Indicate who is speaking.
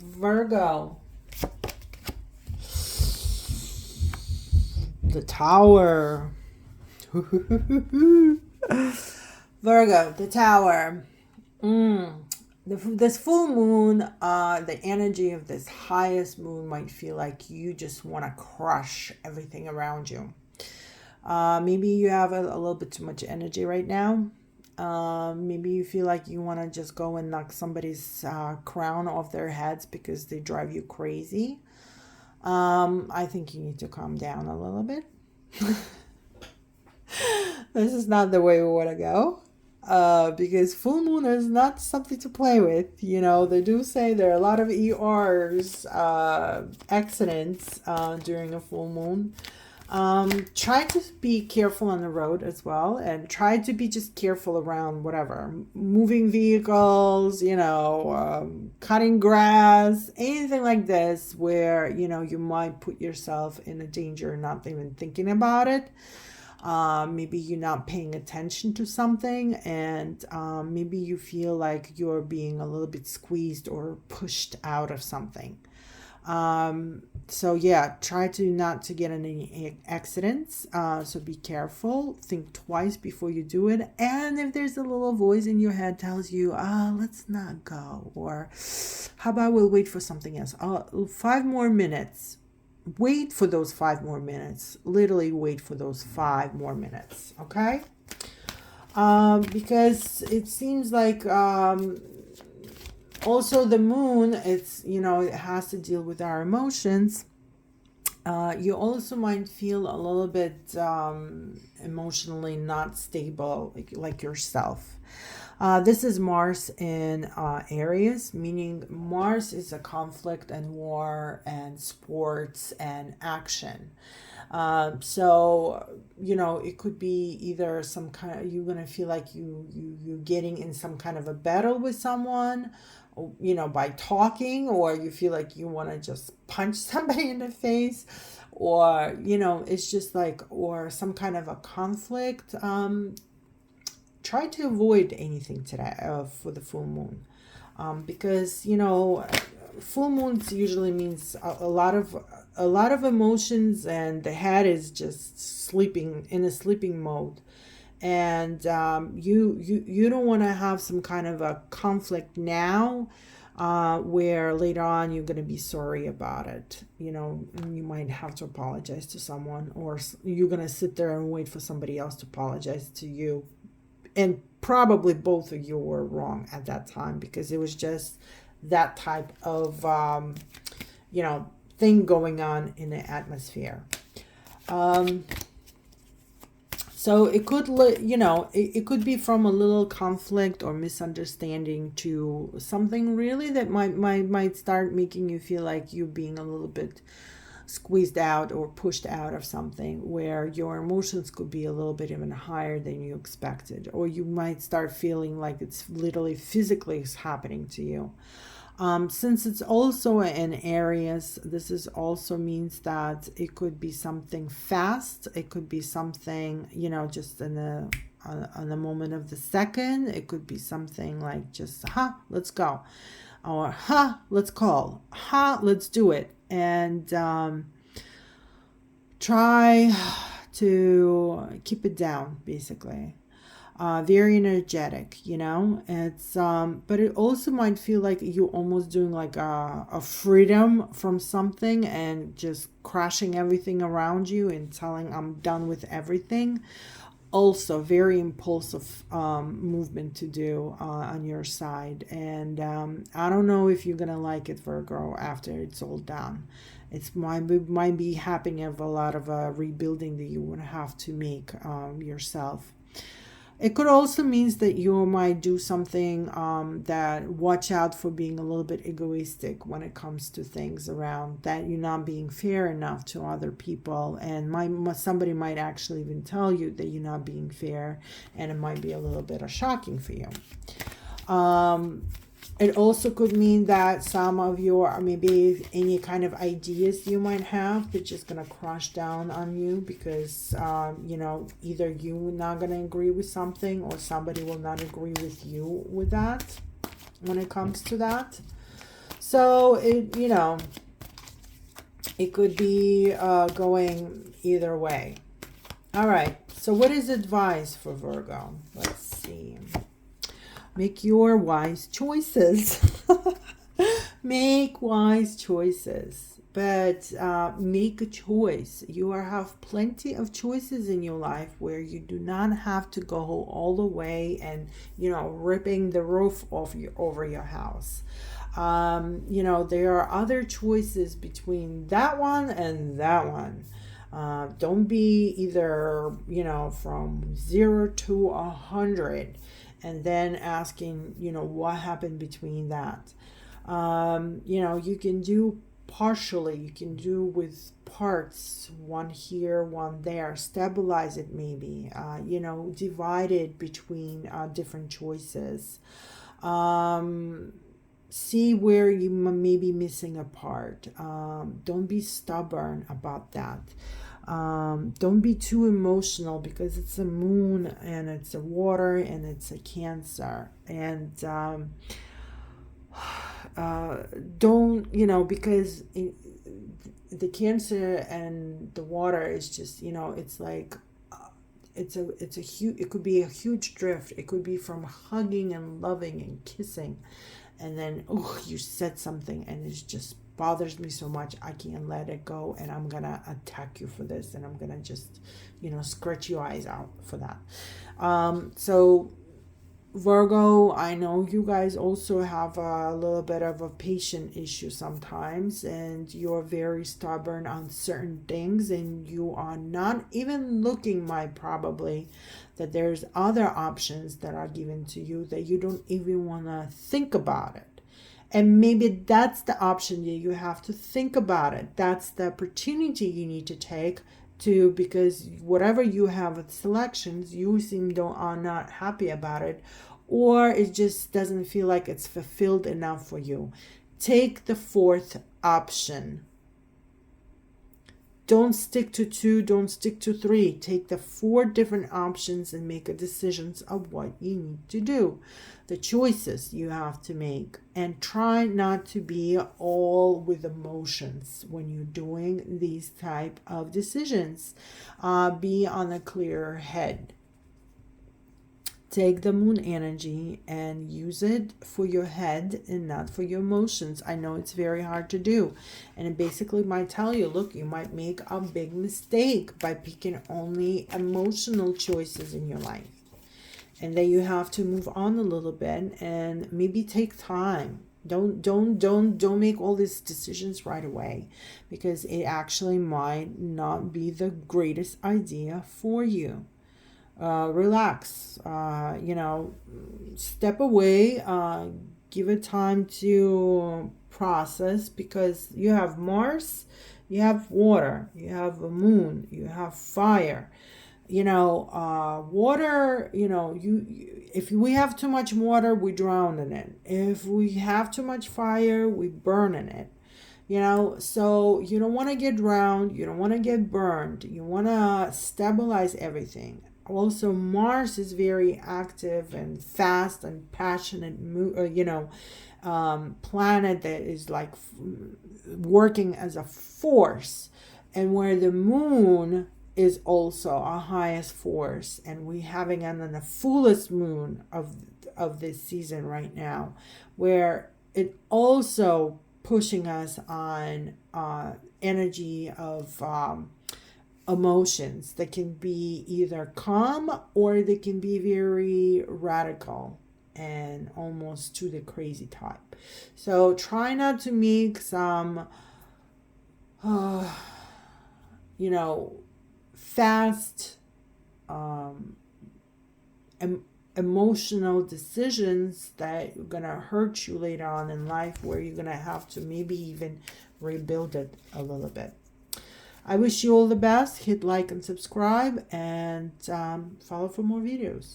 Speaker 1: Virgo, the Tower. Virgo, the Tower. This full moon, the energy of this highest moon might feel like you just want to crush everything around you. Maybe you have a little bit too much energy right now. Maybe you feel like you want to just go and knock somebody's crown off their heads because they drive you crazy. I think you need to calm down a little bit. This is not the way we want to go. Because full moon is not something to play with. You know, they do say there are a lot of ERs, accidents during a full moon. Try to be careful on the road as well, and try to be just careful around whatever moving vehicles, cutting grass, anything like this where you might put yourself in a danger not even thinking about it. Maybe you're not paying attention to something, and maybe you feel like you're being a little bit squeezed or pushed out of something. So yeah, try to not to get in any accidents. So be careful, think twice before you do it. And if there's a little voice in your head tells you, let's not go, or how about we'll wait for something else? 5 more minutes. Wait for those 5 more minutes. Literally wait for those 5 more minutes. Okay? Because it seems like also the moon, it has to deal with our emotions. You also might feel a little bit emotionally not stable, like yourself. This is Mars in Aries, meaning Mars is a conflict and war and sports and action. So it could be either some kind of, you're gonna feel like you're getting in some kind of a battle with someone, by talking, or you feel like you want to just punch somebody in the face, or it's just like, or some kind of a conflict. Try to avoid anything today for the full moon, because full moons usually means a lot of emotions, and the head is just sleeping in a sleeping mode, and you don't want to have some kind of a conflict now, where later on you're going to be sorry about it. And you might have to apologize to someone, or you're going to sit there and wait for somebody else to apologize to you, and probably both of you were wrong at that time, because it was just that type of thing going on in the atmosphere. So it could it could be from a little conflict or misunderstanding to something really that might start making you feel like you being a little bit squeezed out or pushed out of something, where your emotions could be a little bit even higher than you expected, or you might start feeling like it's literally physically happening to you. Since it's also in Aries, this is also means that it could be something fast. It could be something, just in on the moment of the second. It could be something like just, let's go. Or, let's call. Let's do it. And try to keep it down, basically. Very energetic, it's but it also might feel like you're almost doing like a freedom from something and just crashing everything around you and telling I'm done with everything. Also very impulsive movement to do on your side, and I don't know if you're gonna like it, Virgo, after it's all done. It's might be happening of a lot of rebuilding that you would have to make yourself. It could also means that you might do something that watch out for being a little bit egoistic when it comes to things around, that you're not being fair enough to other people, and somebody might actually even tell you that you're not being fair, and it might be a little bit of shocking for you. It also could mean that some of your, maybe any kind of ideas you might have, they're just going to crash down on you because, either you're not going to agree with something, or somebody will not agree with you with that when it comes to that. So it, you know, it could be going either way. All right. So what is advice for Virgo? Let's see. Make your wise choices. Make wise choices. But make a choice. You have plenty of choices in your life where you do not have to go all the way and, you know, ripping the roof off over your house. You know, there are other choices between that one and that one. Don't be either, you know, from 0 to 100 and then asking, you know, what happened between that. You know, you can do partially, you can do with parts, one here, one there, stabilize it maybe, you know, divide it between different choices. See where you may be missing a part. Don't be stubborn about that. Don't be too emotional because it's a moon and it's a water and it's a Cancer. And don't, you know, because the Cancer and the water is just, you know, it's like it's a huge, it could be a huge drift. It could be from hugging and loving and kissing, and then you said something and it just bothers me so much I can't let it go, and I'm gonna attack you for this, and I'm gonna just, you know, scratch your eyes out for that. So Virgo, I know you guys also have a little bit of a patient issue sometimes, and you're very stubborn on certain things, and you are not even looking, probably, that there's other options that are given to you that you don't even want to think about it. And maybe that's the option that you have to think about it. That's the opportunity you need to take to, because whatever you have with selections, you seem to are not happy about it, or it just doesn't feel like it's fulfilled enough for you. Take the fourth option. Don't stick to 2, don't stick to 3. Take the 4 different options and make a decisions of what you need to do. The choices you have to make, and try not to be all with emotions when you're doing these type of decisions. Be on a clear head. Take the moon energy and use it for your head and not for your emotions. I know it's very hard to do. And it basically might tell you, look, you might make a big mistake by picking only emotional choices in your life. And then you have to move on a little bit and maybe take time. Don't make all these decisions right away, because it actually might not be the greatest idea for you. Relax, you know, step away, give it time to process, because you have Mars, you have water, you have a moon, you have fire. You know, water, you know, if we have too much water, we drown in it. If we have too much fire, we burn in it. You know, so you don't want to get drowned, you don't want to get burned, you want to stabilize everything. Also, Mars is very active and fast and passionate, you know, planet that is like working as a force, and where the moon is also our highest force, and we having on the fullest moon of this season right now, where it also pushing us on energy of emotions that can be either calm or they can be very radical and almost to the crazy type. So try not to make some you know, fast emotional decisions that are gonna hurt you later on in life, where you're gonna have to maybe even rebuild it a little bit. I wish you all the best. Hit like and subscribe, and follow for more videos.